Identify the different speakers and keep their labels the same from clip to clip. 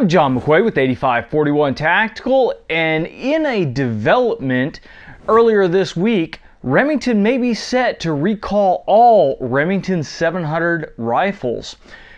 Speaker 1: I'm John McQuay with 8541 Tactical, and in a development earlier this week, Remington may be set to recall all Remington 700 rifles.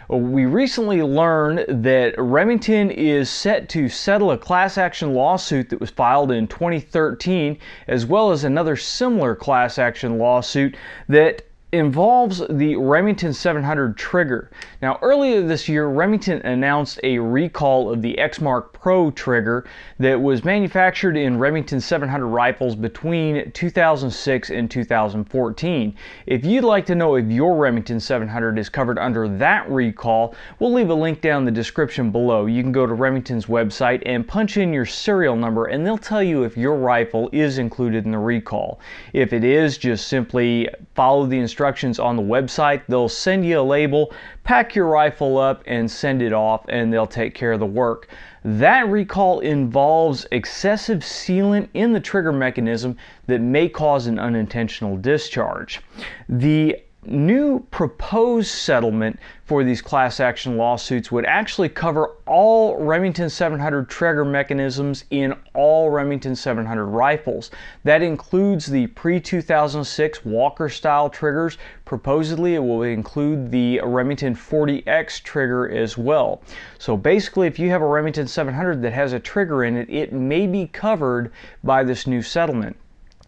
Speaker 1: We recently learned that Remington is set to settle a class action lawsuit that was filed in 2013, as well as another similar class action lawsuit that involves the Remington 700 trigger. Now, earlier this year, Remington announced a recall of the X-Mark Pro trigger that was manufactured in Remington 700 rifles between 2006 and 2014. If you'd like to know if your Remington 700 is covered under that recall, we'll leave a link down in the description below. You can go to Remington's website and punch in your serial number, and they'll tell you if your rifle is included in the recall. If it is, just simply follow the instructions on the website. They'll send you a label, pack your rifle up, and send it off, and they'll take care of the work. That recall involves excessive sealant in the trigger mechanism that may cause an unintentional discharge. The new proposed settlement for these class action lawsuits would actually cover all Remington 700 trigger mechanisms in all Remington 700 rifles. That includes the pre-2006 Walker style triggers. Supposedly it will include the Remington 40X trigger as well. So basically, if you have a Remington 700 that has a trigger in it, it may be covered by this new settlement.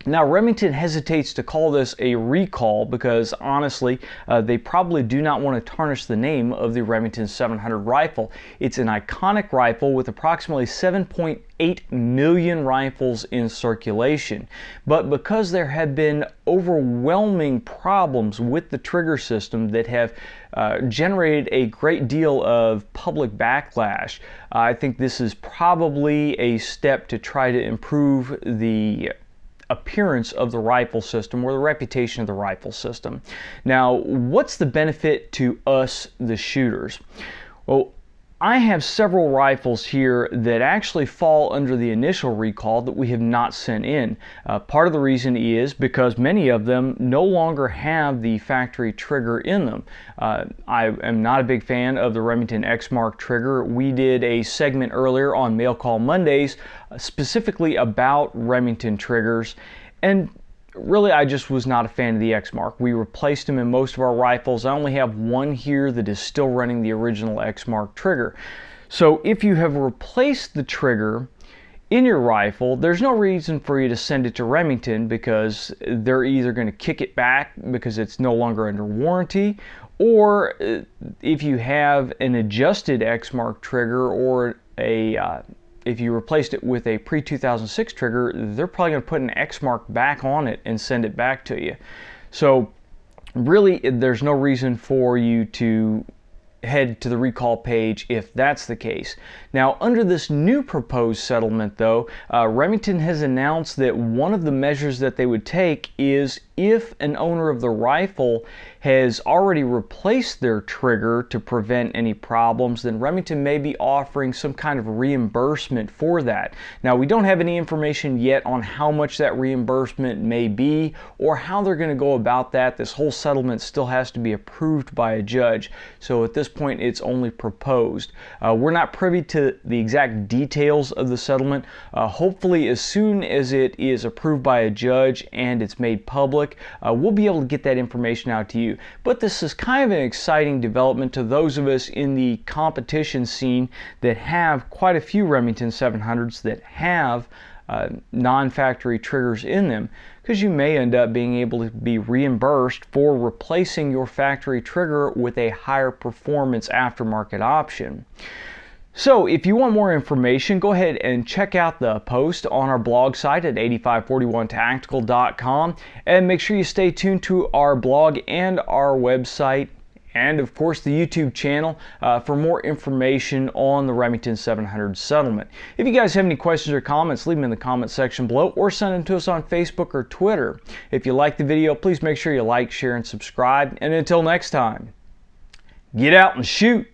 Speaker 1: Now, Remington hesitates to call this a recall because, honestly, they probably do not want to tarnish the name of the Remington 700 rifle. It's an iconic rifle with approximately 7.8 million rifles in circulation. But because there have been overwhelming problems with the trigger system that have generated a great deal of public backlash, I think this is probably a step to try to improve the appearance of the rifle system or the reputation of the rifle system. Now, what's the benefit to us, the shooters? Well, I have several rifles here that actually fall under the initial recall that we have not sent in. Part of the reason is because many of them no longer have the factory trigger in them. I am not a big fan of the Remington X-Mark trigger. We did a segment earlier on Mail Call Mondays specifically about Remington triggers, and really, I just was not a fan of the X-Mark. We replaced them in most of our rifles. I only have one here that is still running the original X-Mark trigger. So if you have replaced the trigger in your rifle, there's no reason for you to send it to Remington because they're either going to kick it back because it's no longer under warranty, or if you have an adjusted X-Mark trigger or if you replaced it with a pre-2006 trigger, they're probably going to put an X-Mark back on it and send it back to you. So really, there's no reason for you to head to the recall page if that's the case. Now, under this new proposed settlement, though, Remington has announced that one of the measures that they would take is if an owner of the rifle has already replaced their trigger to prevent any problems, then Remington may be offering some kind of reimbursement for that. Now, we don't have any information yet on how much that reimbursement may be or how they're going to go about that. This whole settlement still has to be approved by a judge. So at this point, it's only proposed. We're not privy to the exact details of the settlement. Hopefully, as soon as it is approved by a judge and it's made public, we'll be able to get that information out to you. But this is kind of an exciting development to those of us in the competition scene that have quite a few Remington 700s that have non-factory triggers in them, because you may end up being able to be reimbursed for replacing your factory trigger with a higher performance aftermarket option. So if you want more information, go ahead and check out the post on our blog site at 8541tactical.com, and make sure you stay tuned to our blog and our website, and of course the YouTube channel for more information on the Remington 700 settlement. If you guys have any questions or comments, leave them in the comment section below or send them to us on Facebook or Twitter. If you like the video, please make sure you like, share, and subscribe. And until next time, get out and shoot!